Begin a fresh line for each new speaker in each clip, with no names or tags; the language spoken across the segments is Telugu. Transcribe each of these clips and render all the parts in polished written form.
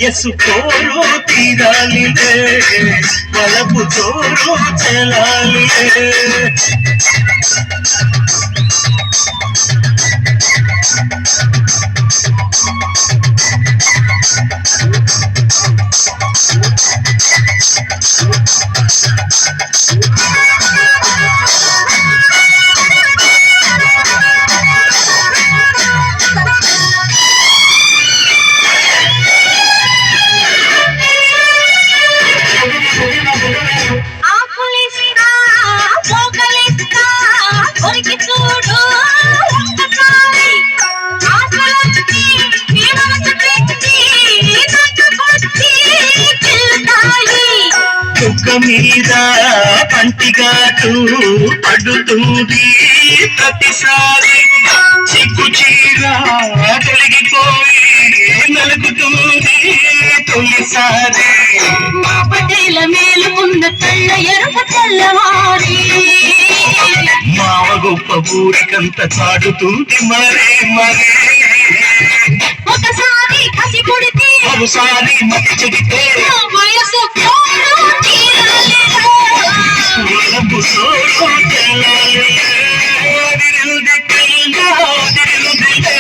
వయస్సు కోరు తీరాలిలే వలపు తోరు చెలాలిలే కుక్క మీద పంటిగాటు పడుతుంది ప్రతిసారి చిక్కు చీర తొలగిపోయి నలుగుతుంది తొలిసారి
పటేల మేలుకున్న కళ్ళ ఎరుక తెల్లవారి
మావ గొప్ప ఊరికంత చాడుతుంది మరే మరే
ఒకసారి కసి పుడితే
ఒకసారి మతి చెడితే
వయసు
వలపు తోరు చెలాలిలే అదిరిల్ది కళ్ళ అదిరిల్దిలే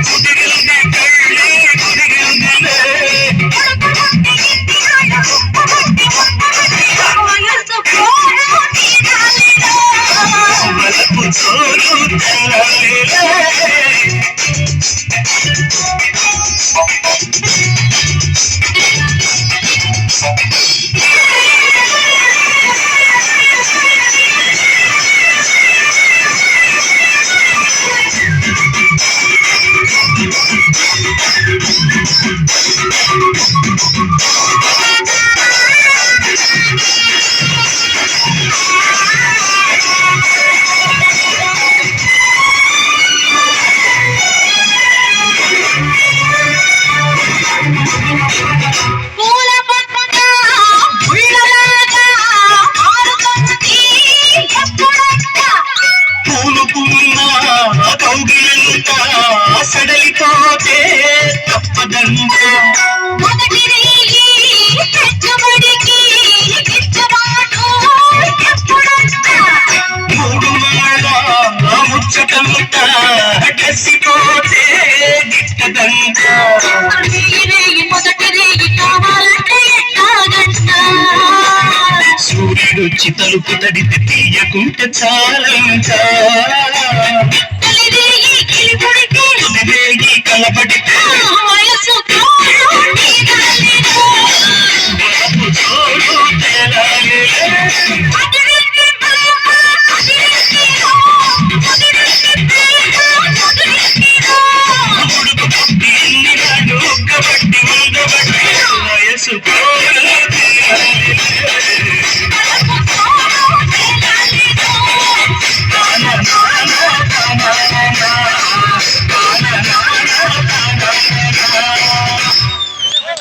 కుదిరిల్ది కళ్ళే కుదిరిల్దిలే వలపు తోరు చెలాలిలే సడలిపోతే తప్పదంట మూడు మాళ్ళ ముచ్చటంట కసిపోతే గిట్టదంట సూర్యుడొచ్చి తలుపు తడితే తీయకుంటే చాలంట కలబడితే
వయసు
తేలాలి